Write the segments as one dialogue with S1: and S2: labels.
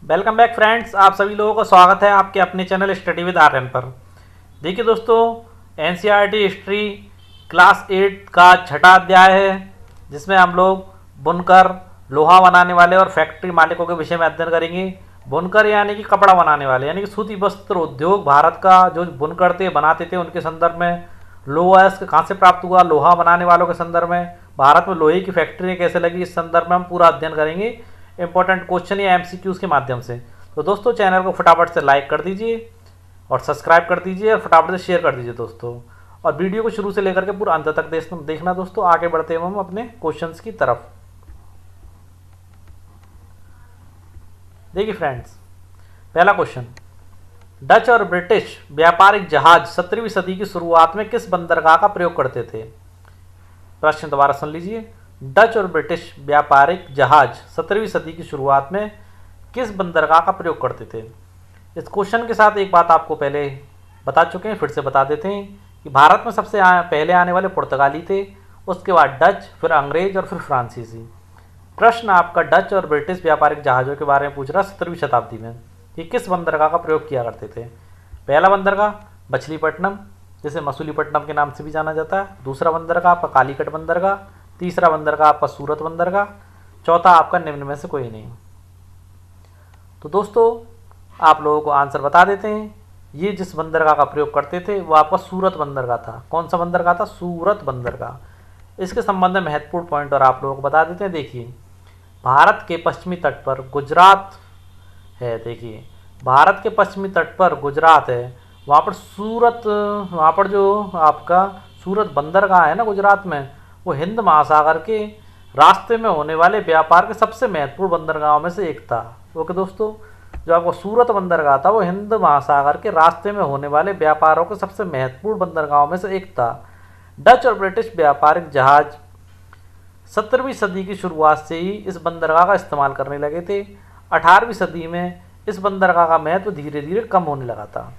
S1: Welcome back friends, आप सभी लोगों का स्वागत है आपके अपने चैनल स्टडी विद आर्यन पर। देखिए दोस्तों, एनसीईआरटी हिस्ट्री क्लास 8 का छठा अध्याय है, जिसमें हम लोग बुनकर, लोहा बनाने वाले और फैक्ट्री मालिकों के विषय में अध्ययन करेंगे। बुनकर यानी कि कपड़ा बनाने वाले, यानी कि सूती वस्त्र उद्योग भारत का जो बुनकर थे, बनाते थे, उनके संदर्भ में। लोहा कहाँ से प्राप्त हुआ, लोहा बनाने वालों के संदर्भ में। भारत में लोहे की फैक्ट्री कैसे लगी, इस संदर्भ में हम पूरा अध्ययन करेंगे इंपॉर्टेंट क्वेश्चन या एमसीक्यूज के माध्यम से। तो दोस्तों, चैनल को फटाफट से लाइक कर दीजिए और सब्सक्राइब कर दीजिए और फटाफट से शेयर कर दीजिए दोस्तों। और वीडियो को शुरू से लेकर के पूरा अंत तक देखना दोस्तों। आगे बढ़ते हैं हम अपने क्वेश्चंस की तरफ। देखिए फ्रेंड्स, पहला क्वेश्चन, डच और ब्रिटिश व्यापारिक जहाज 17वीं सदी की शुरुआत में किस बंदरगाह का प्रयोग करते थे? प्रश्न दोबारा सुन लीजिए। डच और ब्रिटिश व्यापारिक जहाज 17वीं सदी की शुरुआत में किस बंदरगाह का प्रयोग करते थे? इस क्वेश्चन के साथ एक बात आपको पहले बता चुके हैं, फिर से बता देते हैं कि भारत में सबसे पहले आने वाले पुर्तगाली थे, उसके बाद डच, फिर अंग्रेज और फिर फ्रांसीसी। प्रश्न आपका डच और ब्रिटिश व्यापारिक जहाज़ों के बारे में पूछ रहा है 17वीं शताब्दी में कि किस बंदरगाह का प्रयोग किया करते थे। पहला बंदरगाह मछलीपट्टनम, जिसे मसूलीपट्टनम के नाम से भी जाना जाता है। दूसरा बंदरगाह आपका कालीकट बंदरगाह। तीसरा बंदरगाह आपका सूरत बंदरगाह। चौथा आपका निम्न में से कोई नहीं। तो दोस्तों, आप लोगों को आंसर बता देते हैं। ये जिस बंदरगाह का प्रयोग करते थे वो आपका सूरत बंदरगाह था। कौन सा बंदरगाह था? सूरत बंदरगाह। इसके संबंध में महत्वपूर्ण पॉइंट और आप लोगों को बता देते हैं। देखिए, भारत के पश्चिमी तट पर गुजरात है। देखिए, भारत के पश्चिमी तट पर गुजरात है, वहाँ पर सूरत, वहाँ पर जो आपका सूरत बंदरगाह है ना गुजरात में, वो हिंद महासागर के रास्ते में होने वाले व्यापार के सबसे महत्वपूर्ण बंदरगाहों में से एक था। ओके दोस्तों, जो आपको सूरत बंदरगाह था वो हिंद महासागर के रास्ते में होने वाले व्यापारों के सबसे महत्वपूर्ण बंदरगाहों में से एक था। डच और ब्रिटिश व्यापारिक जहाज 17वीं सदी की शुरुआत से ही इस बंदरगाह का इस्तेमाल करने लगे थे। 18वीं सदी में इस बंदरगाह का महत्व धीरे धीरे कम होने लगा था।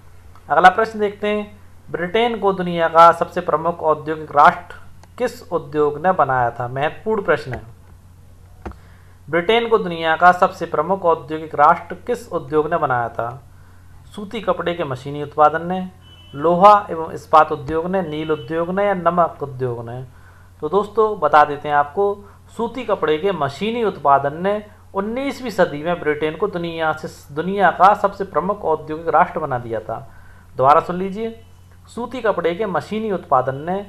S1: अगला प्रश्न देखते हैं, ब्रिटेन को दुनिया का सबसे प्रमुख औद्योगिक राष्ट्र किस उद्योग ने बनाया था? महत्वपूर्ण प्रश्न है। ब्रिटेन को दुनिया का सबसे प्रमुख औद्योगिक राष्ट्र किस उद्योग ने बनाया था? सूती कपड़े के मशीनी उत्पादन ने, लोहा एवं इस्पात उद्योग ने, नील उद्योग ने या नमक उद्योग ने? तो दोस्तों, बता देते हैं आपको, सूती कपड़े के मशीनी उत्पादन ने 19वीं सदी में ब्रिटेन को दुनिया का सबसे प्रमुख औद्योगिक राष्ट्र बना दिया था। दोबारा सुन लीजिए, सूती कपड़े के मशीनी उत्पादन ने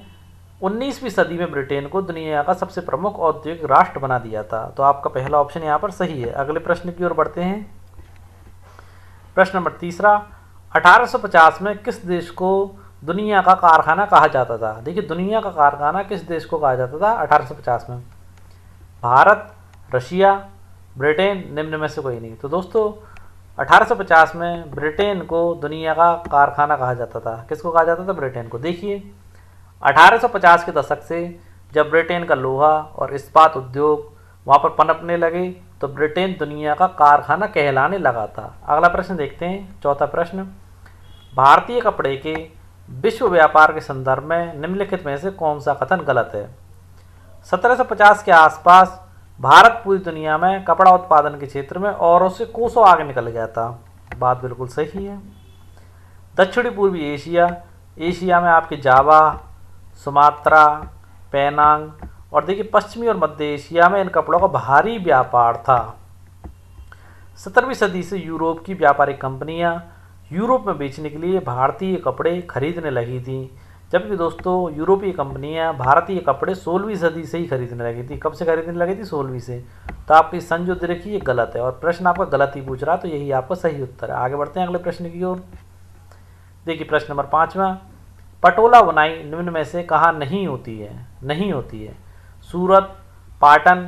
S1: 19वीं सदी में ब्रिटेन को दुनिया का सबसे प्रमुख औद्योगिक राष्ट्र बना दिया था। तो आपका पहला ऑप्शन यहाँ पर सही है। अगले प्रश्न की ओर बढ़ते हैं। प्रश्न नंबर तीसरा, 1850 में किस देश को दुनिया का कारखाना कहा जाता था? देखिए, दुनिया का कारखाना किस देश को कहा जाता था 1850 में? भारत, रशिया, ब्रिटेन, निम्न में से कोई नहीं। तो दोस्तों, 1850 में ब्रिटेन को दुनिया का कारखाना कहा जाता था। किसको कहा जाता था? ब्रिटेन को। देखिए, 1850 के दशक से जब ब्रिटेन का लोहा और इस्पात उद्योग वहाँ पर पनपने लगे तो ब्रिटेन दुनिया का कारखाना कहलाने लगा था। अगला प्रश्न देखते हैं, चौथा प्रश्न, भारतीय कपड़े के विश्व व्यापार के संदर्भ में निम्नलिखित में से कौन सा कथन गलत है? 1750 के आसपास भारत पूरी दुनिया में कपड़ा उत्पादन के क्षेत्र में औरों से कोसों आगे निकल गया था। बात बिल्कुल सही है। दक्षिणी पूर्वी एशिया में आपके जावा, सुमात्रा, पेनांग और देखिए पश्चिमी और मध्य एशिया में इन कपड़ों का भारी व्यापार था। 17वीं सदी से यूरोप की व्यापारिक कंपनियां यूरोप में बेचने के लिए भारतीय कपड़े खरीदने लगी थी, जबकि दोस्तों यूरोपीय कंपनियां भारतीय कपड़े 16वीं सदी से ही खरीदने लगी थी। कब से खरीदने लगी थी? 16वीं से। तो आपकी सन जो दे रखी है गलत है और प्रश्न आपका गलत ही पूछ रहा है, तो यही आपका सही उत्तर है। आगे बढ़ते हैं अगले प्रश्न की ओर। देखिए, प्रश्न नंबर 5वां, पटोला बुनाई निम्न में से कहाँ नहीं होती है? नहीं होती है। सूरत, पाटन,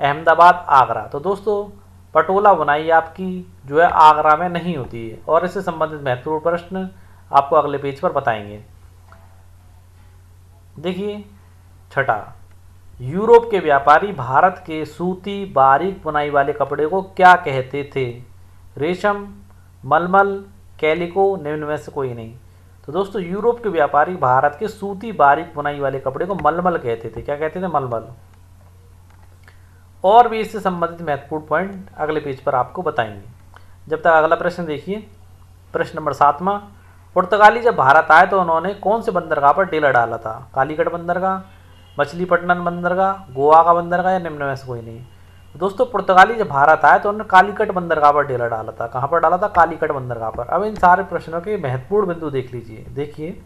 S1: अहमदाबाद, आगरा। तो दोस्तों, पटोला बुनाई आपकी जो है आगरा में नहीं होती है और इससे संबंधित महत्वपूर्ण प्रश्न आपको अगले पेज पर बताएंगे। देखिए, छठा, यूरोप के व्यापारी भारत के सूती बारीक बुनाई वाले कपड़े को क्या कहते थे? रेशम, मलमल, कैलिको, निम्न में से कोई नहीं। तो दोस्तों, यूरोप के व्यापारी भारत के सूती बारीक बुनाई वाले कपड़े को मलमल कहते थे। क्या कहते थे? मलमल। और भी इससे संबंधित महत्वपूर्ण पॉइंट अगले पेज पर आपको बताएंगे। जब तक अगला प्रश्न देखिए, प्रश्न नंबर 7वां, पुर्तगाली जब भारत आए तो उन्होंने कौन से बंदरगाह पर डेरा डाला था? कालीकट बंदरगाह, मछलीपट्टनम बंदरगाह, गोवा का बंदरगाह या निम्न में से कोई नहीं? दोस्तों पुर्तगाली जब भारत आए तो उन्होंने कालीकट बंदरगाह पर डेरा डाला था। कहाँ पर डाला था? कालीकट बंदरगाह पर। अब इन सारे प्रश्नों के महत्वपूर्ण बिंदु देख लीजिए। देखिए,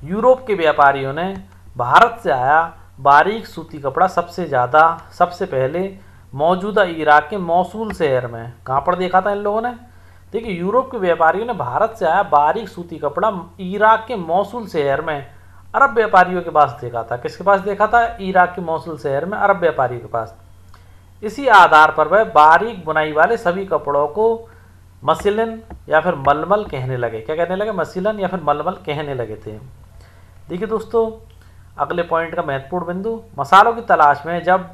S1: यूरोप के व्यापारियों ने भारत से आया बारीक सूती कपड़ा सबसे पहले मौजूदा इराक के मौसूल शहर में कहाँ पर देखा था इन लोगों ने? देखिए, यूरोप के व्यापारियों ने भारत से आया बारीक सूती कपड़ा इराक के मौसूल शहर में अरब व्यापारियों के पास देखा था। किसके पास देखा था? इराक के मौसूल शहर में अरब व्यापारियों के पास। इसी आधार पर वह बारीक बुनाई वाले सभी कपड़ों को मसलिन या फिर मलमल कहने लगे। क्या कहने लगे? मसलिन या फिर मलमल कहने लगे थे। देखिए दोस्तों, अगले पॉइंट का महत्वपूर्ण बिंदु, मसालों की तलाश में जब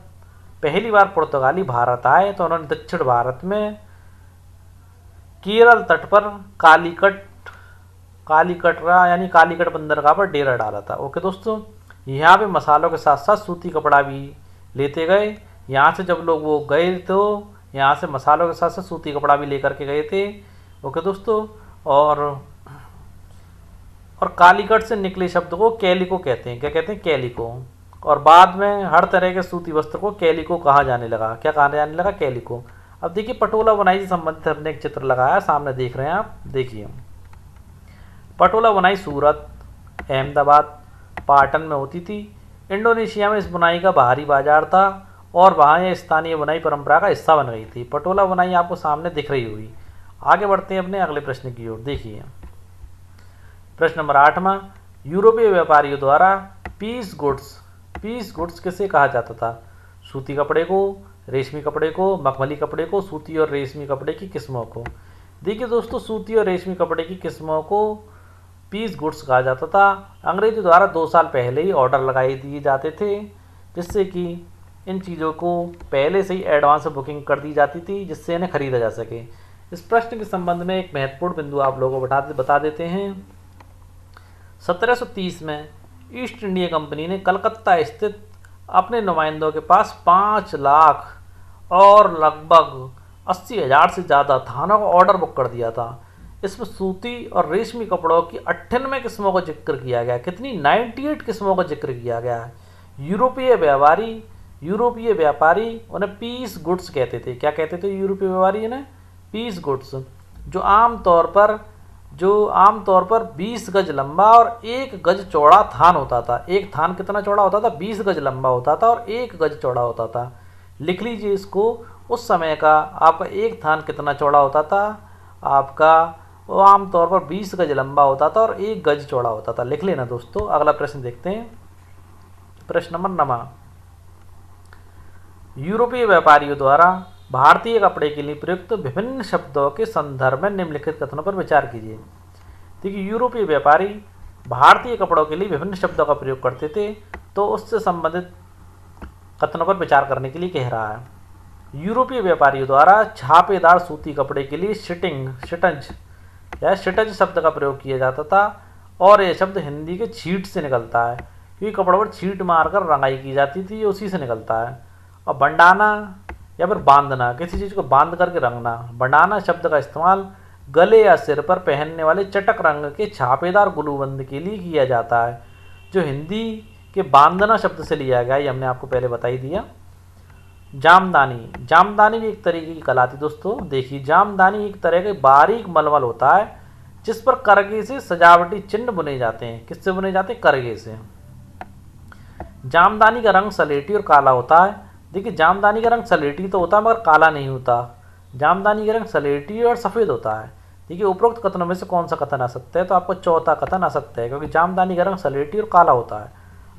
S1: पहली बार पुर्तगाली भारत आए तो उन्होंने दक्षिण भारत में केरल तट पर कालीकटरा यानी कालीकट बंदरगाह पर डेरा डाला था। ओके दोस्तों, यहाँ पे मसालों के साथ साथ सूती कपड़ा भी लेते गए। यहाँ से जब लोग वो गए तो यहाँ से मसालों के साथ साथ सूती कपड़ा भी लेकर के गए थे। ओके दोस्तों, और कालीकट से निकले शब्द को कैलिको कहते हैं। क्या कहते हैं? कैलिको। और बाद में हर तरह के सूती वस्त्र को कैलिको कहा जाने लगा। क्या कहा जाने लगा? कैलिको। अब देखिए, पटोला बुनाई से संबंधित हमने एक चित्र लगाया, सामने देख रहे हैं आप। देखिए, पटोला बुनाई सूरत, अहमदाबाद, पाटन में होती थी। इंडोनेशिया में इस बुनाई का बाहरी बाजार था और वहाँ यह स्थानीय बुनाई परंपरा का हिस्सा बन गई थी। पटोला बुनाई आपको सामने दिख रही होगी। आगे बढ़ते हैं अपने अगले प्रश्न की ओर। देखिए, प्रश्न नंबर 8वां, यूरोपीय व्यापारियों द्वारा पीस गुड्स किसे कहा जाता था? सूती कपड़े को, रेशमी कपड़े को, मखमली कपड़े को, सूती और रेशमी कपड़े की किस्मों को। देखिए दोस्तों, सूती और रेशमी कपड़े की किस्मों को पीस गुड्स कहा जाता था। अंग्रेजों द्वारा 2 साल पहले ही ऑर्डर लगाए दिए जाते थे, जिससे कि इन चीज़ों को पहले से ही एडवांस बुकिंग कर दी जाती थी, जिससे इन्हें खरीदा जा सके। इस प्रश्न के संबंध में एक महत्वपूर्ण बिंदु आप लोगों को बता देते हैं। 1730 में ईस्ट इंडिया कंपनी ने कलकत्ता स्थित अपने नुमाइंदों के पास 5 लाख और लगभग 80,000 से ज़्यादा थानों का ऑर्डर बुक कर दिया था। इसमें सूती और रेशमी कपड़ों की 98 किस्मों का जिक्र किया गया। कितनी? 98 किस्मों का जिक्र किया गया है। यूरोपीय व्यापारी उन्हें पीस गुड्स कहते थे। क्या कहते थे यूरोपीय व्यापारी उन्हें? पीस गुड्स, जो आमतौर पर 20 गज लंबा और 1 गज चौड़ा थान होता था। एक थान कितना चौड़ा होता था? 20 गज लंबा होता था और 1 गज चौड़ा होता था। लिख लीजिए इसको। उस समय का आपका एक थान कितना चौड़ा होता था? आपका वो आमतौर पर 20 गज लंबा होता था और 1 गज चौड़ा होता था। लिख लेना दोस्तों। अगला प्रश्न देखते हैं, प्रश्न नंबर 9। यूरोपीय व्यापारियों द्वारा भारतीय कपड़े के लिए प्रयुक्त विभिन्न शब्दों के संदर्भ में निम्नलिखित कथनों पर विचार कीजिए। देखिए, यूरोपीय व्यापारी भारतीय कपड़ों के लिए विभिन्न शब्दों का प्रयोग करते थे, तो उससे संबंधित कथनों पर विचार करने के लिए कह रहा है। यूरोपीय व्यापारियों द्वारा छापेदार सूती कपड़े के लिए शिटज शब्द का प्रयोग किया जाता था, और यह शब्द हिंदी के छीट से निकलता है, क्योंकि कपड़ों पर छीट मारकर रंगाई की जाती थी, उसी से निकलता है। और बंडाना या फिर बांधना, किसी चीज़ को बांध करके रंगना। बंडाना शब्द का इस्तेमाल गले या सिर पर पहनने वाले चटक रंग के छापेदार गुलूबंद के लिए किया जाता है, जो हिंदी के बांधना शब्द से लिया गया। ये हमने आपको पहले बता ही दिया। जामदानी भी एक तरीके की कला थी दोस्तों। देखिए, जामदानी एक तरह के बारीक मलमल होता है, जिस पर करगे से सजावटी चिन्ह बुने जाते हैं। किससे बुने जाते हैं? करगे से। जामदानी का रंग सलेटी और काला होता है। देखिए, जामदानी का रंग सलेटी तो होता है मगर काला नहीं होता। जामदानी का रंग सलेटी और सफ़ेद होता है। देखिए, उपरोक्त कथनों में से कौन सा कथन आ सकता है? तो आपको चौथा कथन आ सकता है, क्योंकि जामदानी का रंग सलेटी और काला होता है।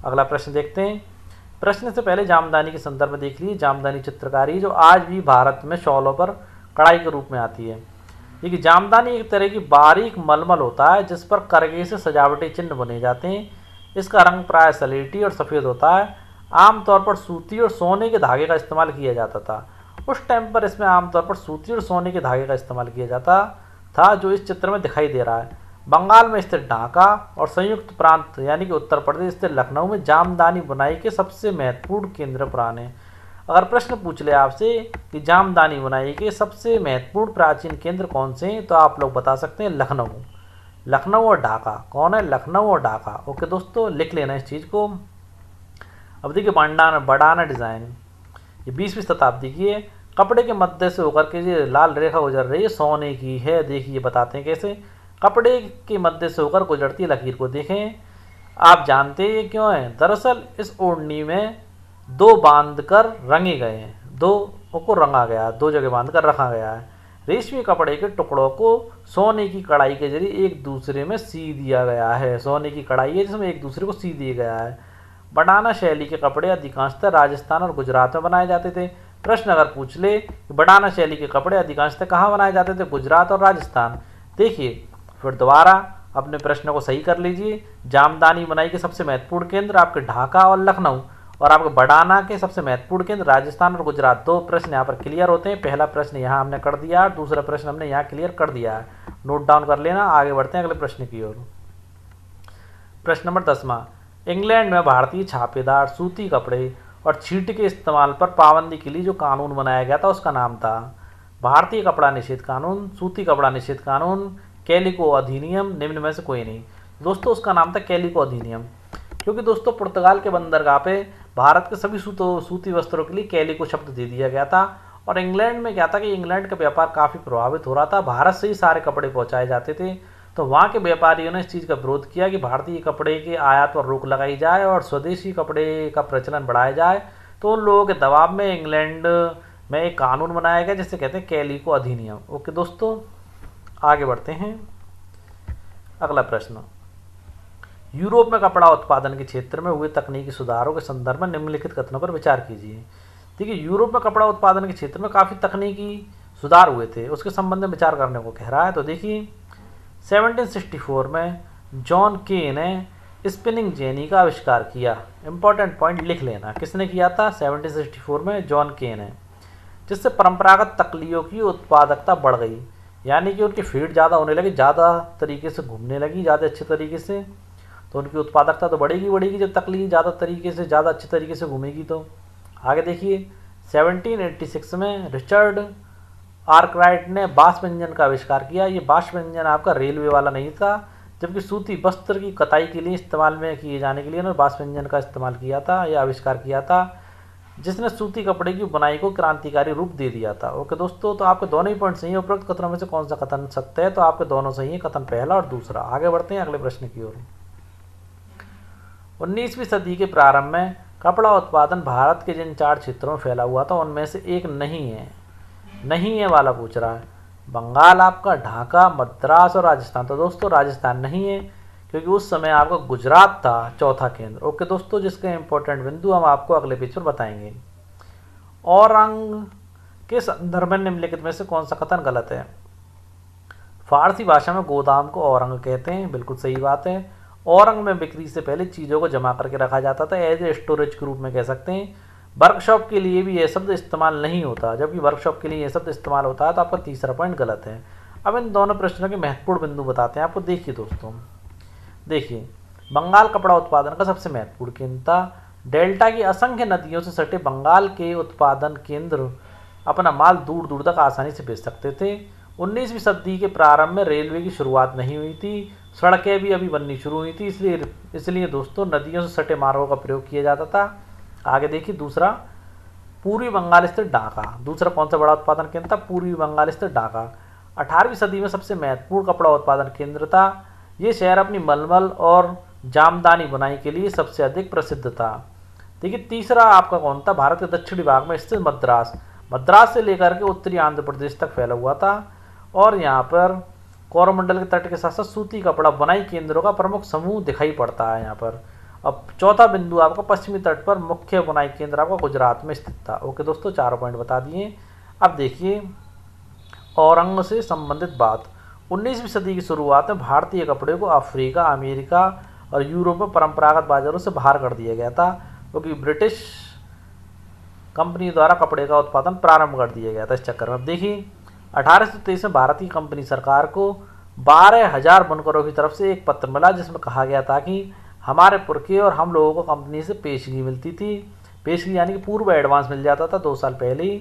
S1: अगला प्रश्न देखते हैं। प्रश्न से पहले जामदानी के संदर्भ में देख लीजिए। जामदानी चित्रकारी जो आज भी भारत में शॉलों पर कढ़ाई के रूप में आती है। देखिए, जामदानी एक तरह की बारीक मलमल होता है, जिस पर करगे से सजावटी चिन्ह बने जाते हैं। इसका रंग प्राय सलेटी और सफ़ेद होता है। आमतौर पर सूती और सोने के धागे का इस्तेमाल किया जाता था। उस टाइम पर इसमें आमतौर पर सूती और सोने के धागे का इस्तेमाल किया जाता था, जो इस चित्र में दिखाई दे रहा है। बंगाल में स्थित ढाका और संयुक्त प्रांत यानी कि उत्तर प्रदेश स्थित लखनऊ में जामदानी बुनाई के सबसे महत्वपूर्ण केंद्र पुराने। अगर प्रश्न पूछ ले आपसे कि जामदानी बुनाई के सबसे महत्वपूर्ण प्राचीन केंद्र कौन से हैं, तो आप लोग बता सकते हैं लखनऊ। लखनऊ और ढाका कौन है? लखनऊ और ढाका। ओके दोस्तों, लिख लेना इस चीज़ को। अब देखिए बडाना डिज़ाइन, ये 20वीं शताब्दी की है। कपड़े के मध्य से होकर के ये लाल रेखा गुजर रही है, सोने की है। देखिए बताते हैं कैसे। कपड़े के मध्य से होकर गुजरती है लकीर को देखें। आप जानते हैं ये क्यों है? दरअसल इस ओढ़नी में दो बांध कर रंगे गए हैं, दो को रंगा गया, दो जगह बांध कर रखा गया है। रेशमी कपड़े के टुकड़ों को सोने की कढ़ाई के जरिए एक दूसरे में सी दिया गया है। सोने की कढ़ाई है जिसमें एक दूसरे को सी दिया गया है। बडाना शैली के कपड़े अधिकांशतः राजस्थान और गुजरात में बनाए जाते थे। प्रश्न अगर पूछ ले कि बडाना शैली के कपड़े अधिकांशतः कहाँ बनाए जाते थे? गुजरात और राजस्थान। देखिए फिर दोबारा अपने प्रश्न को सही कर लीजिए। जामदानी बुनाई के सबसे महत्वपूर्ण केंद्र आपके ढाका और लखनऊ, और आपके बडाना के सबसे महत्वपूर्ण केंद्र राजस्थान और गुजरात। दो प्रश्न यहाँ पर क्लियर होते हैं। पहला प्रश्न यहाँ हमने कर दिया और दूसरा प्रश्न हमने यहाँ क्लियर कर दिया है। नोट डाउन कर लेना। आगे बढ़ते हैं अगले प्रश्न की ओर। प्रश्न नंबर 10वां, इंग्लैंड में भारतीय छापेदार सूती कपड़े और छींट के इस्तेमाल पर पाबंदी के लिए जो कानून बनाया गया था उसका नाम था भारतीय कपड़ा निषेध कानून, सूती कपड़ा निषेध कानून, कैलिको अधिनियम, निम्न में से कोई नहीं। दोस्तों उसका नाम था कैलिको अधिनियम, क्योंकि दोस्तों पुर्तगाल के बंदरगाह पे भारत के सभी सूती वस्त्रों के लिए कैलिको शब्द दे दिया गया था। और इंग्लैंड में क्या था कि इंग्लैंड का व्यापार काफ़ी प्रभावित हो रहा था, भारत से ही सारे कपड़े पहुंचाए जाते थे। तो वहाँ के व्यापारियों ने इस चीज़ का विरोध किया कि भारतीय कपड़े के आयात पर रोक लगाई जाए और स्वदेशी कपड़े का प्रचलन बढ़ाया जाए। तो उन लोगों के दबाव में इंग्लैंड में एक कानून बनाया गया जिसे कहते हैं कैलिको अधिनियम। ओके दोस्तों, आगे बढ़ते हैं। अगला प्रश्न, यूरोप में कपड़ा उत्पादन के क्षेत्र में हुए तकनीकी सुधारों के संदर्भ में निम्नलिखित कथनों पर विचार कीजिए। देखिए यूरोप में कपड़ा उत्पादन के क्षेत्र में काफ़ी तकनीकी सुधार हुए थे, उसके संबंध में विचार करने को कह रहा है। तो देखिए 1764 में जॉन के ने स्पिनिंग जेनी का आविष्कार किया। इंपॉर्टेंट पॉइंट लिख लेना, किसने किया था? 1764 में जॉन के ने, जिससे परंपरागत तकलियों की उत्पादकता बढ़ गई, यानी कि उनकी फीड ज़्यादा होने लगी, ज़्यादा तरीके से घूमने लगी, ज़्यादा अच्छे तरीके से। तो उनकी उत्पादकता तो बढ़ेगी जब तकली ज़्यादा तरीके से, ज़्यादा अच्छे तरीके से घूमेगी। तो आगे देखिए 1786 में रिचर्ड आर्कराइट ने बाष्प इंजन का आविष्कार किया। ये बाष्प इंजन आपका रेलवे वाला नहीं था, जबकि सूती वस्त्र की कताई के लिए इस्तेमाल में किए जाने के लिए उन्होंने बाष्प इंजन का इस्तेमाल किया था, यह आविष्कार किया था, जिसने सूती कपड़े की बुनाई को क्रांतिकारी रूप दे दिया था। ओके दोस्तों, तो आपके दोनों ही पॉइंट सही है। उपरोक्त कथनों में से कौन सा कथन सत्य है? तो आपके दोनों सही है, कथन पहला और दूसरा। आगे बढ़ते हैं अगले प्रश्न की ओर। 19वीं सदी के प्रारंभ में कपड़ा उत्पादन भारत के जिन 4 क्षेत्रों में फैला हुआ था उनमें से एक नहीं है वाला पूछ रहा है। बंगाल आपका, ढाका, मद्रास और राजस्थान। तो दोस्तों राजस्थान नहीं है, क्योंकि उस समय आपका गुजरात था चौथा केंद्र। ओके दोस्तों, जिसके इंपॉर्टेंट बिंदु हम आपको अगले पेज पर बताएंगे। औरंग के संदर्भ में निम्नलिखित में से कौन सा कथन गलत है? फारसी भाषा में गोदाम को औरंग कहते हैं, बिल्कुल सही बात है। औरंग में बिक्री से पहले चीज़ों को जमा करके रखा जाता था, एज ए स्टोरेज के रूप में कह सकते हैं। वर्कशॉप के लिए भी यह शब्द इस्तेमाल नहीं होता, जबकि वर्कशॉप के लिए यह शब्द इस्तेमाल होता है। तो आपका तीसरा पॉइंट गलत है। अब इन दोनों प्रश्नों के महत्वपूर्ण बिंदु बताते हैं आपको। देखिए दोस्तों, देखिए बंगाल कपड़ा उत्पादन का सबसे महत्वपूर्ण केंद्र था। डेल्टा की असंख्य नदियों से सटे बंगाल के उत्पादन केंद्र अपना माल दूर दूर तक आसानी से भेज सकते थे। 19वीं सदी के प्रारंभ में रेलवे की शुरुआत नहीं हुई थी, सड़कें भी अभी बननी शुरू हुई थी, इसलिए दोस्तों नदियों से सटे मार्गों का प्रयोग किया जाता था। आगे देखिए दूसरा, पूर्वी बंगाल स्थित ढाका। दूसरा कौन सा बड़ा उत्पादन केंद्र था? पूर्वी बंगाल स्थित ढाका 18वीं सदी में सबसे महत्वपूर्ण कपड़ा उत्पादन केंद्र था। ये शहर अपनी मलमल और जामदानी बुनाई के लिए सबसे अधिक प्रसिद्ध था। देखिए तीसरा आपका कौन था? भारत के दक्षिणी भाग में स्थित मद्रास से लेकर के उत्तरी आंध्र प्रदेश तक फैला हुआ था। और यहाँ पर कोरोमंडल के तट के साथ साथ सूती कपड़ा बुनाई केंद्रों का प्रमुख समूह दिखाई पड़ता है यहाँ पर। अब चौथा बिंदु आपका पश्चिमी तट पर मुख्य बुनाई केंद्र आपका गुजरात में स्थित था। ओके दोस्तों, 4 पॉइंट बता दिए। अब देखिए औरंग से संबंधित बात। 19वीं सदी की शुरुआत में भारतीय कपड़े को अफ्रीका, अमेरिका और यूरोप में परंपरागत बाजारों से बाहर कर दिया गया था, क्योंकि ब्रिटिश कंपनी द्वारा कपड़े का उत्पादन प्रारंभ कर दिया गया था इस चक्कर में। अब देखिए 1823 में भारतीय कंपनी सरकार को 12,000 बुनकरों की तरफ से एक पत्र मिला जिसमें कहा गया था कि हमारे पुरखे और हम लोगों को कंपनी से पेशगी मिलती थी। पेशगी यानी कि पूर्व एडवांस मिल जाता था 2 साल पहले ही,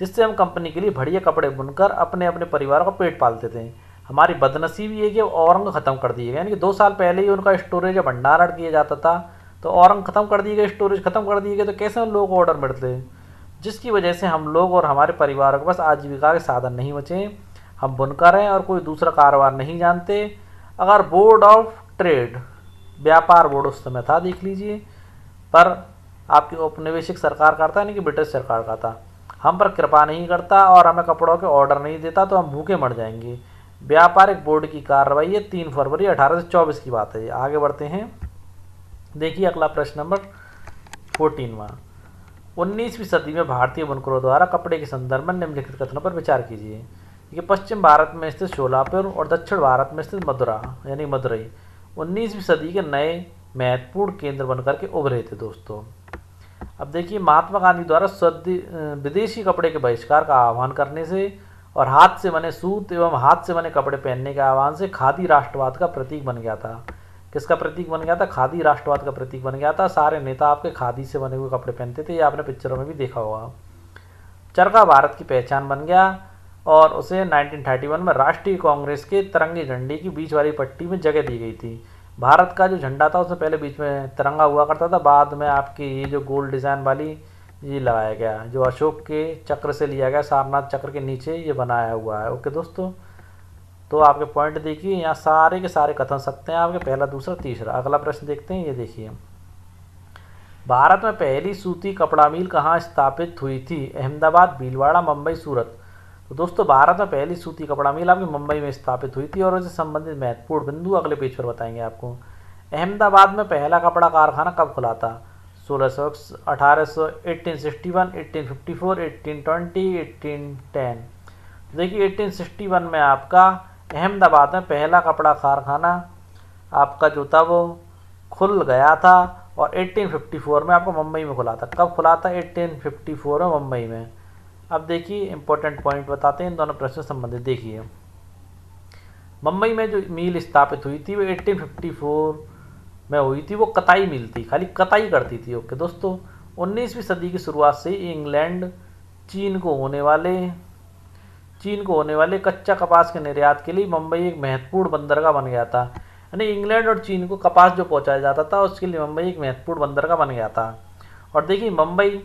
S1: जिससे हम कंपनी के लिए बढ़िया कपड़े बुनकर अपने अपने परिवार का पेट पालते थे। हमारी बदनसीबी ये कि औरंग ख़त्म कर दिए गए, यानी कि 2 साल पहले ही उनका स्टोरेज या भंडारण किया जाता था, तो औरंग ख़त्म कर दिए गए, स्टोरेज ख़त्म कर दिए गए, तो कैसे उन लोगों को ऑर्डर मिलते, जिसकी वजह से हम लोग और हमारे परिवारों के पास आजीविका के साधन नहीं बचे। हम बुनकर हैं और कोई दूसरा कारोबार नहीं जानते। अगर बोर्ड ऑफ ट्रेड, व्यापार बोर्ड उस समय था, देख लीजिए, पर आपकी औपनिवेशिक सरकार का था, यानी कि ब्रिटिश सरकार का था, हम पर कृपा नहीं करता और हमें कपड़ों के ऑर्डर नहीं देता तो हम भूखे मर जाएंगे। व्यापारिक बोर्ड की कार्रवाई है 3 फरवरी 1824 की बात है। आगे बढ़ते हैं, देखिए अगला प्रश्न नंबर 14वां। 19वीं सदी में भारतीय बुनकरों द्वारा कपड़े के संदर्भ में निम्नलिखित कथनों पर विचार कीजिए। ये पश्चिम भारत में स्थित शोलापुर और दक्षिण भारत में स्थित मदुरा यानी मदुरई 19वीं सदी के नए महत्वपूर्ण केंद्र बनकर के उभरे थे दोस्तों। अब देखिए, महात्मा गांधी द्वारा विदेशी कपड़े के बहिष्कार का आह्वान करने से और हाथ से बने सूत एवं हाथ से बने कपड़े पहनने के आह्वान से खादी राष्ट्रवाद का प्रतीक बन गया था। किसका प्रतीक बन गया था? खादी राष्ट्रवाद का प्रतीक बन गया था। सारे नेता आपके खादी से बने हुए कपड़े पहनते थे, ये आपने पिक्चरों में भी देखा होगा। चरखा भारत की पहचान बन गया और उसे 1931 में राष्ट्रीय कांग्रेस के तिरंगे झंडे की बीच वाली पट्टी में जगह दी गई थी। भारत का जो झंडा था उसमें पहले बीच में तिरंगा हुआ करता था, बाद में आपकी ये जो गोल्ड डिज़ाइन वाली ये लगाया गया, जो अशोक के चक्र से लिया गया, सारनाथ चक्र के नीचे ये बनाया हुआ है। ओके दोस्तों, तो आपके पॉइंट देखिए, यहाँ सारे के सारे कथन सकते हैं आपके, पहला, दूसरा, तीसरा। अगला प्रश्न देखते हैं, ये देखिए, भारत में पहली सूती कपड़ा मिल कहाँ स्थापित हुई थी? अहमदाबाद, भीलवाड़ा, मुंबई, सूरत। तो दोस्तों, भारत में पहली सूती कपड़ा मिल आपकी मुंबई में स्थापित हुई थी और उससे संबंधित महत्वपूर्ण बिंदु अगले पेज पर बताएंगे आपको। अहमदाबाद में पहला कपड़ा कारखाना कब खुला था? 1600, 1800, 1861, 1854, 1820, 1810। देखिए 1861 में आपका अहमदाबाद में पहला कपड़ा कारखाना आपका जो था वो खुल गया था और 1854 में आपको मुंबई में खुला था। कब खुला था? 1854 में मुंबई में। अब देखिए इंपॉर्टेंट पॉइंट बताते हैं इन दोनों प्रश्नों से संबंधित। देखिए, मुंबई में जो मिल स्थापित हुई थी वो 1854 में हुई थी। वो कताई मिल थी, खाली कताई करती थी। ओके दोस्तों, 19वीं सदी की शुरुआत से इंग्लैंड चीन को होने वाले कच्चा कपास के निर्यात के लिए मुंबई एक महत्वपूर्ण बंदरगाह बन गया था। यानी इंग्लैंड और चीन को कपास जो पहुंचाया जाता था उसके लिए मुंबई एक महत्वपूर्ण बंदरगाह बन गया था। और देखिए, मुंबई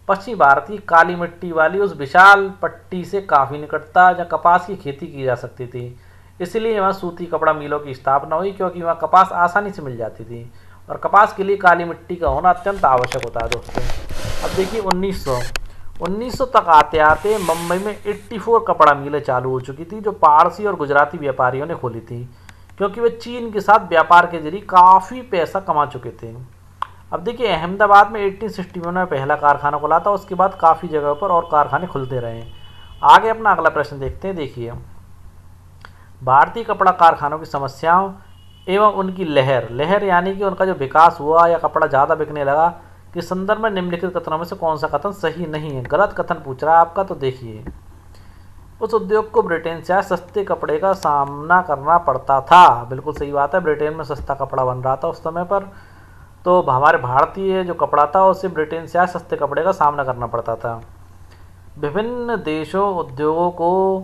S1: पश्चिमी भारत की काली मिट्टी वाली उस विशाल पट्टी से काफ़ी निकट था जहाँ कपास की खेती की जा सकती थी। इसलिए वहाँ सूती कपड़ा मिलों की स्थापना हुई, क्योंकि वहाँ कपास आसानी से मिल जाती थी और कपास के लिए काली मिट्टी का होना अत्यंत आवश्यक होता है दोस्तों। अब देखिए 1900 तक आते आते मुंबई में 84 कपड़ा मिलें चालू हो चुकी थी, जो पारसी और गुजराती व्यापारियों ने खोली थी, क्योंकि वे चीन के साथ व्यापार के जरिए काफ़ी पैसा कमा चुके थे। अब देखिए, अहमदाबाद में 1861 में पहला कारखाना खुला था, उसके बाद काफ़ी जगह पर और कारखाने खुलते रहे। आगे अपना अगला प्रश्न देखते हैं। देखिए, भारतीय कपड़ा कारखानों की समस्याओं एवं उनकी लहर यानी कि उनका जो विकास हुआ या कपड़ा ज़्यादा बिकने लगा के संदर्भ में निम्नलिखित कथनों में से कौन सा कथन सही नहीं है? गलत कथन पूछ रहा है आपका। तो देखिए, उस उद्योग को ब्रिटेन से सस्ते कपड़े का सामना करना पड़ता था। बिल्कुल सही बात है, ब्रिटेन में सस्ता कपड़ा बन रहा था उस समय पर, तो हमारे भारतीय जो कपड़ा था उससे ब्रिटेन से सस्ते कपड़े का सामना करना पड़ता था। विभिन्न देशों उद्योगों को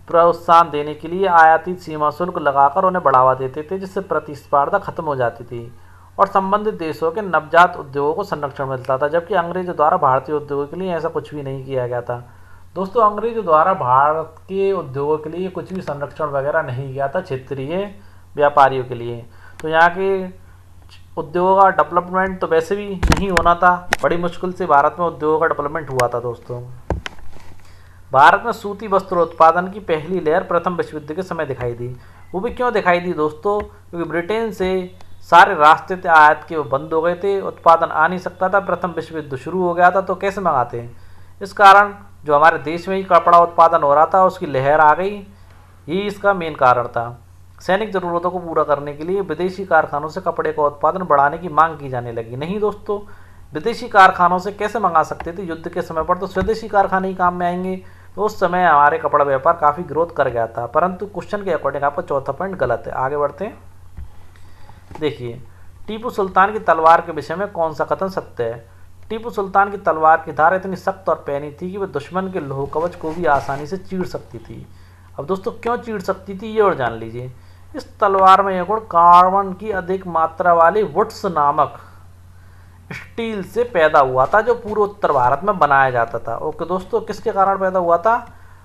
S1: प्रोत्साहन देने के लिए आयातित सीमा शुल्क लगाकर उन्हें बढ़ावा देते थे, जिससे प्रतिस्पर्धा खत्म हो जाती थी और संबंधित देशों के नवजात उद्योगों को संरक्षण मिलता था। जबकि अंग्रेजों द्वारा भारतीय उद्योगों के लिए ऐसा कुछ भी नहीं किया गया था। दोस्तों, अंग्रेजों द्वारा भारत के उद्योगों के लिए कुछ भी संरक्षण वगैरह नहीं किया था क्षेत्रीय व्यापारियों के लिए। तो यहाँ के उद्योगों का डेवलपमेंट तो वैसे भी नहीं होना था, बड़ी मुश्किल से भारत में उद्योगों का डेवलपमेंट हुआ था। दोस्तों, भारत में सूती वस्त्र उत्पादन की पहली लहर प्रथम विश्व युद्ध के समय दिखाई दी। वो भी क्यों दिखाई दी दोस्तों? क्योंकि ब्रिटेन से सारे रास्ते थे आयात के वो बंद हो गए थे, उत्पादन आ नहीं सकता था, प्रथम विश्व युद्ध शुरू हो गया था, तो कैसे मंगाते हैं? इस कारण जो हमारे देश में ही कपड़ा उत्पादन हो रहा था उसकी लहर आ गई, यही इसका मेन कारण था। सैनिक ज़रूरतों को पूरा करने के लिए विदेशी कारखानों से कपड़े का उत्पादन बढ़ाने की मांग की जाने लगी। नहीं दोस्तों, विदेशी कारखानों से कैसे मंगा सकते थे? युद्ध के समय पर तो स्वदेशी कारखाने ही काम में आएंगे। तो उस समय हमारे कपड़ा व्यापार काफ़ी ग्रोथ कर गया था। परंतु क्वेश्चन के अकॉर्डिंग आपका चौथा पॉइंट गलत है। आगे बढ़ते हैं। देखिए, टीपू सुल्तान की तलवार के विषय में कौन सा कथन सत्य है? टीपू सुल्तान की तलवार की धार इतनी सख्त और पैनी थी कि वह दुश्मन के लोह कवच को भी आसानी से चीर सकती थी। अब दोस्तों, क्यों चीर सकती थी ये और जान लीजिए। इस तलवार में यह गुण कार्बन की अधिक मात्रा वाली वुड्स नामक स्टील से पैदा हुआ था, जो पूरे उत्तर भारत में बनाया जाता था। ओके दोस्तों, किसके कारण पैदा हुआ था?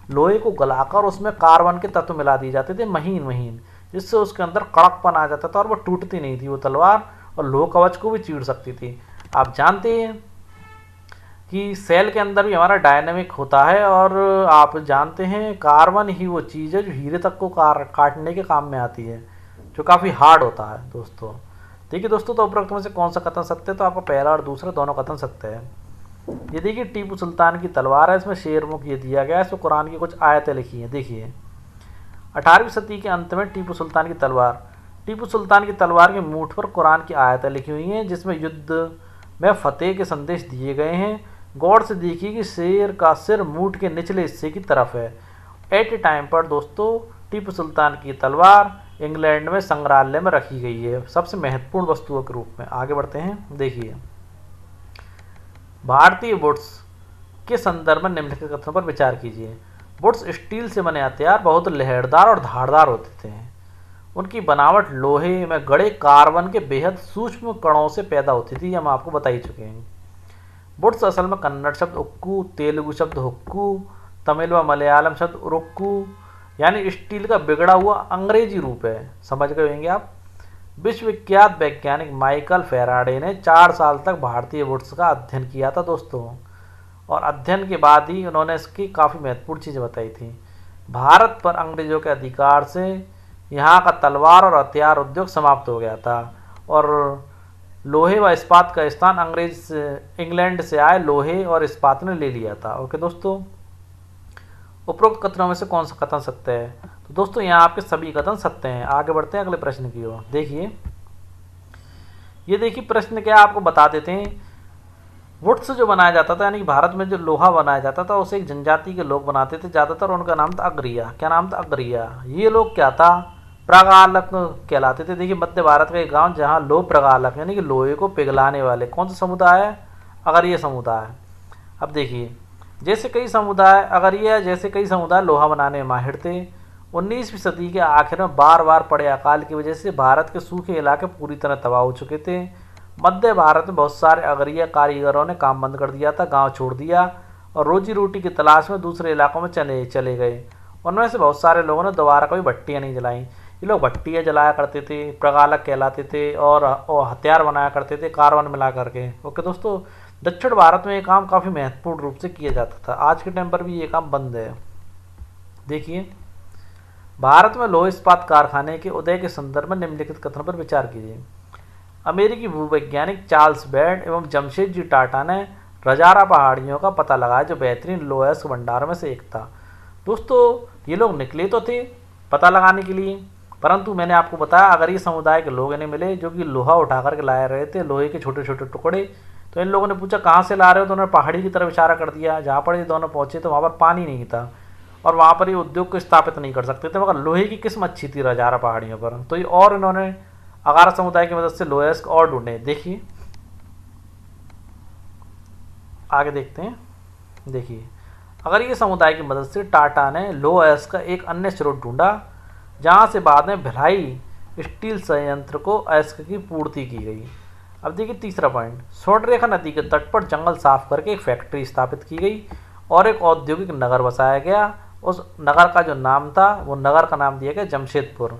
S1: लोहे को गलाकर उसमें कार्बन के तत्व मिला दिए जाते थे महीन महीन, जिससे उसके अंदर कड़कपन आ जाता था और वो टूटती नहीं थी वो तलवार, और लोह कवच को भी चीर सकती थी। आप जानते हैं कि सेल के अंदर भी हमारा डायनामिक होता है, और आप जानते हैं कार्बन ही वो चीज़ है जो हीरे तक को काटने के काम में आती है, जो काफ़ी हार्ड होता है दोस्तों। देखिए दोस्तों, तो उपरोक्त में से कौन सा कथन सत्य है? तो आपका पहला और दूसरा दोनों कथन सत्य है। ये देखिए, टीपू सुल्तान की तलवार है, इसमें शेरमुख ये दिया गया है, इसमें कुरान की कुछ आयतें लिखी हैं। देखिए, 18वीं सदी के अंत में टीपू सुल्तान की तलवार के मूठ पर कुरान की आयतें लिखी हुई हैं, जिसमें युद्ध में फतेह के संदेश दिए गए हैं। गौर से देखिए कि शेर का सिर मूठ के निचले हिस्से की तरफ है। एट ए टाइम पर दोस्तों, टीपू सुल्तान की तलवार इंग्लैंड में संग्रहालय में रखी गई है, सबसे महत्वपूर्ण वस्तुओं के रूप में। आगे बढ़ते हैं। देखिए, भारतीय वुड्स के संदर्भ में निम्नलिखित कथनों पर विचार कीजिए। वुड्स स्टील से बने हथियार बहुत लहरदार और धारदार होते थे। उनकी बनावट लोहे में गड़े कार्बन के बेहद सूक्ष्म कणों से पैदा होती थी, हम आपको बता ही चुके हैं। वुड्स असल में कन्नड़ शब्द उक्कू, तेलुगु शब्द हुक्कू, तमिल व मलयालम शब्द उरुक्कू यानी स्टील का बिगड़ा हुआ अंग्रेजी रूप है। समझ गए होंगे आप। विश्वविख्यात वैज्ञानिक माइकल फैराडे ने 4 साल तक भारतीय वुड्स का अध्ययन किया था दोस्तों, और अध्ययन के बाद ही उन्होंने इसकी काफ़ी महत्वपूर्ण चीज़ें बताई थी। भारत पर अंग्रेजों के अधिकार से यहाँ का तलवार और हथियार उद्योग समाप्त हो गया था, और लोहे व इस्पात का स्थान इंग्लैंड से आए लोहे और इस्पात ने ले लिया था। ओके दोस्तों, उपरोक्त कथनों में से कौन सा कथन सत्य है? तो दोस्तों, यहाँ आपके सभी कथन सत्य हैं। आगे बढ़ते हैं अगले प्रश्न की ओर। देखिए, ये देखिए प्रश्न क्या आपको बता देते हैं। वुड्स जो बनाया जाता था, यानी कि भारत में जो लोहा बनाया जाता था, उसे एक जनजाति के लोग बनाते थे ज़्यादातर। उनका नाम था अगरिया। क्या नाम था? अगरिया। ये लोग क्या था? प्रगालक कहलाते थे। देखिए, मध्य भारत का एक गांव जहाँ लोह प्रगालक यानी कि लोहे को पिघलाने वाले कौन सा समुदाय है? अगरिया समुदाय। अब देखिए, जैसे कई समुदाय लोहा बनाने में माहिर थे। 19वीं सदी के आखिर में बार बार पड़े अकाल की वजह से भारत के सूखे इलाके पूरी तरह तबाह हो चुके थे। मध्य भारत में बहुत सारे अगरिया कारीगरों ने काम बंद कर दिया था, गांव छोड़ दिया और रोजी रोटी की तलाश में दूसरे इलाकों में चले गए। उनमें से बहुत सारे लोगों ने दोबारा कभी भट्टियाँ नहीं जलाई। ये लोग भट्टियाँ जलाया करते थे, प्रगालक कहलाते थे, और हथियार बनाया करते थे कार्बन मिला करके। ओके दोस्तों, दक्षिण भारत में ये काम काफ़ी महत्वपूर्ण रूप से किया जाता था। आज के टाइम पर भी ये काम बंद है। देखिए, भारत में लोह इस्पात कारखाने के उदय के संदर्भ में निम्नलिखित कथनों पर विचार कीजिए। अमेरिकी भूवैज्ञानिक चार्ल्स बेड एवं जमशेदजी टाटा ने रजारा पहाड़ियों का पता लगाया, जो बेहतरीन लोह अयस्क भंडारों में से एक था। दोस्तों, ये लोग निकले तो थे पता लगाने के लिए, परंतु मैंने आपको बताया अगर ये समुदाय के लोग इन्हें मिले जो कि लोहा उठा करके लाए रहे थे, लोहे के छोटे छोटे टुकड़े, तो इन लोगों ने पूछा कहाँ से ला रहे हो, तो उन्होंने पहाड़ी की तरफ इशारा कर दिया। जहाँ पर ये दोनों पहुंचे तो वहाँ पर पानी नहीं था और वहाँ पर ये उद्योग को स्थापित नहीं कर सकते थे, मगर लोहे की किस्म अच्छी थी रजारा पहाड़ियों पर। तो ये और इन्होंने अगारा समुदाय की मदद से लोहे अयस्क और ढूंढे। देखिए, आगे देखते हैं। देखिए, अगर ये समुदाय की मदद से टाटा ने लोह अयस्क का एक अन्य स्रोत ढूंढा, जहाँ से बाद में भिलाई स्टील संयंत्र को अयस्क की पूर्ति की गई। अब देखिए तीसरा पॉइंट, स्वर्णरेखा नदी के तट पर जंगल साफ करके एक फैक्ट्री स्थापित की गई और एक औद्योगिक नगर बसाया गया। उस नगर का जो नाम था, वो नगर का नाम दिया गया जमशेदपुर।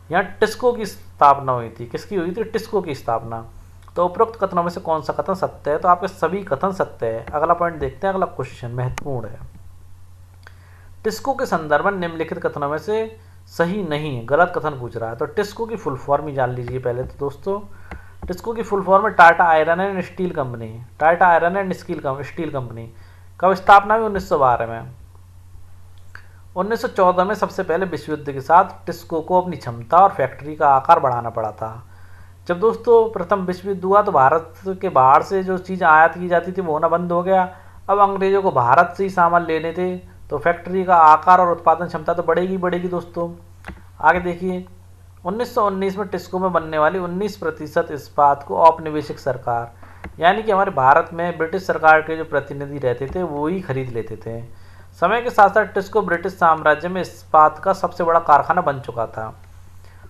S1: यहाँ टिस्को की स्थापना हुई थी। किसकी हुई थी? टिस्को की स्थापना। तो उपरोक्त कथनों में से कौन सा कथन सत्य है? तो आपके सभी कथन सत्य है। अगला पॉइंट देखते हैं, अगला क्वेश्चन महत्वपूर्ण है। टिस्को के संदर्भ में निम्नलिखित कथनों में से सही नहीं है, गलत कथन पूछ रहा है। तो टिस्को की फुल फॉर्म ही जान लीजिए पहले तो दोस्तों। टिस्को की फुल फॉर्म है Tata iron and steel company. Tata iron and steel company कब स्थापना हुई? 1912 में। 1914 में सबसे पहले विश्व युद्ध के साथ टिस्को को अपनी क्षमता और फैक्ट्री का आकार बढ़ाना पड़ा था। जब दोस्तों प्रथम विश्व युद्ध हुआ तो भारत के बाहर से जो चीज़ आयात की जाती थी वो होना बंद हो गया। अब अंग्रेजों को भारत से ही सामान लेने थे, तो फैक्ट्री का आकार और उत्पादन क्षमता तो बढ़ेगी बढ़ेगी दोस्तों। आगे देखिए, 1919 में टिस्को में बनने वाली 19% इस्पात को औपनिवेशिक सरकार, यानी कि हमारे भारत में ब्रिटिश सरकार के जो प्रतिनिधि रहते थे वो ही खरीद लेते थे। समय के साथ साथ टिस्को ब्रिटिश साम्राज्य में इस्पात का सबसे बड़ा कारखाना बन चुका था।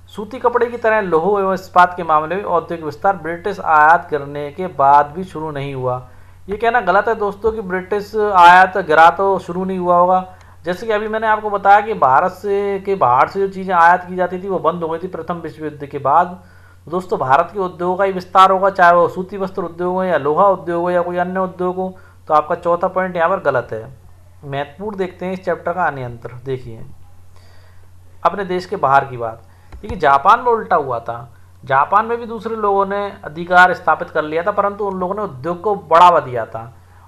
S1: सूती कपड़े की तरह लौह एवं इस्पात के मामले में औद्योगिक विस्तार ब्रिटिश आयात गिरने के बाद भी शुरू नहीं हुआ। ये कहना गलत है दोस्तों कि ब्रिटिश आयात गिरा तो शुरू नहीं हुआ होगा। जैसे कि अभी मैंने आपको बताया कि भारत से के बाहर से जो चीज़ें आयात की जाती थी वो बंद हो गई थी प्रथम विश्व युद्ध के बाद। दोस्तों भारत के उद्योगों का ही विस्तार होगा, चाहे वो सूती वस्त्र उद्योग हो या लोहा उद्योग हो या कोई अन्य उद्योग हो। तो आपका चौथा पॉइंट यहाँ पर गलत है। महत्वपूर्ण देखते हैं इस चैप्टर का अन्य अंतर। देखिए, अपने देश के बाहर की बात, देखिए जापान में उल्टा हुआ था। जापान में भी दूसरे लोगों ने अधिकार स्थापित कर लिया था, परंतु उन लोगों ने उद्योग को बढ़ावा दिया था।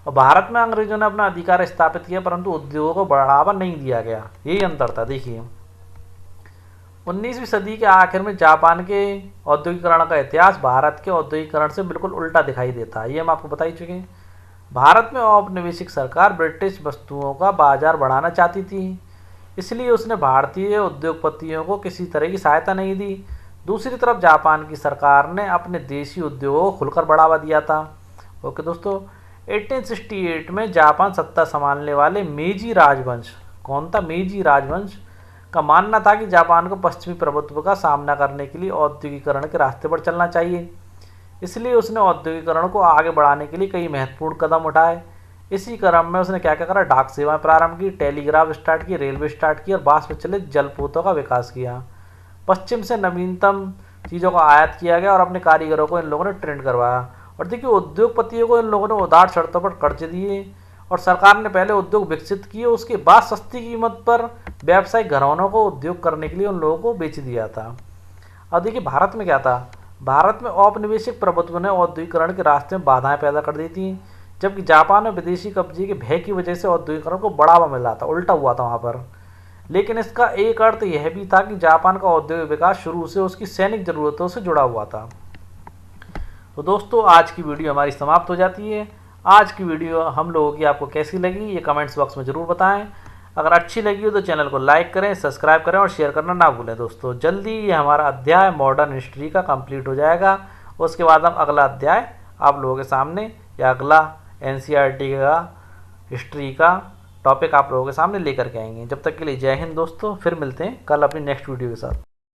S1: और भारत में अंग्रेजों ने अपना अधिकार स्थापित किया, परंतु उद्योगों को बढ़ावा नहीं दिया गया। यही अंतर था। देखिए, 19वीं सदी के आखिर में जापान के औद्योगिकरण का इतिहास भारत के औद्योगिकरण से बिल्कुल उल्टा दिखाई देता है। ये हम आपको बता ही चुके हैं। भारत में औपनिवेशिक सरकार ब्रिटिश वस्तुओं का बाजार बढ़ाना चाहती थी, इसलिए उसने भारतीय उद्योगपतियों को किसी तरह की सहायता नहीं दी। दूसरी तरफ जापान की सरकार ने अपने देशी उद्योगों को खुलकर बढ़ावा दिया था। ओके दोस्तों, 1868 में जापान सत्ता संभालने वाले मेजी राजवंश, कौन था? मेजी राजवंश का मानना था कि जापान को पश्चिमी प्रभुत्व का सामना करने के लिए औद्योगिकरण के रास्ते पर चलना चाहिए। इसलिए उसने औद्योगिकरण को आगे बढ़ाने के लिए कई महत्वपूर्ण कदम उठाए। इसी क्रम में उसने क्या क्या करा? डाक सेवाएं प्रारंभ की, टेलीग्राफ स्टार्ट की, रेलवे स्टार्ट की और बांस में चलित जलपोतों का विकास किया। पश्चिम से नवीनतम चीज़ों का आयात किया गया और अपने कारीगरों को इन लोगों ने ट्रेंड करवाया। और देखिए, उद्योगपतियों को इन लोगों ने उदार शर्तों पर कर्ज दिए और सरकार ने पहले उद्योग विकसित किए, उसके बाद सस्ती कीमत पर व्यावसायिक घरानों को उद्योग करने के लिए उन लोगों को बेच दिया था। अब देखिए, भारत में क्या था? भारत में औपनिवेशिक प्रभुत्व ने औद्योगिकरण के रास्ते में बाधाएं पैदा कर दी थी, जबकि जापान में विदेशी कब्जे के भय की वजह से औद्योगिकरण को बढ़ावा मिल रहा था। उल्टा हुआ था वहाँ पर। लेकिन इसका एक अर्थ यह भी था कि जापान का औद्योगिक विकास शुरू से उसकी सैनिक जरूरतों से जुड़ा हुआ था। तो दोस्तों, आज की वीडियो हमारी समाप्त हो जाती है। आज की वीडियो हम लोगों की आपको कैसी लगी ये कमेंट्स बॉक्स में ज़रूर बताएं। अगर अच्छी लगी हो तो चैनल को लाइक करें, सब्सक्राइब करें और शेयर करना ना भूलें। दोस्तों, जल्दी ये हमारा अध्याय मॉडर्न हिस्ट्री का कंप्लीट हो जाएगा। उसके बाद हम अगला अध्याय आप लोगों के सामने या अगला NCERT का हिस्ट्री का टॉपिक आप लोगों के सामने लेकर के आएंगे। जब तक के लिए जय हिंद दोस्तों, फिर मिलते हैं कल अपनी नेक्स्ट वीडियो के साथ।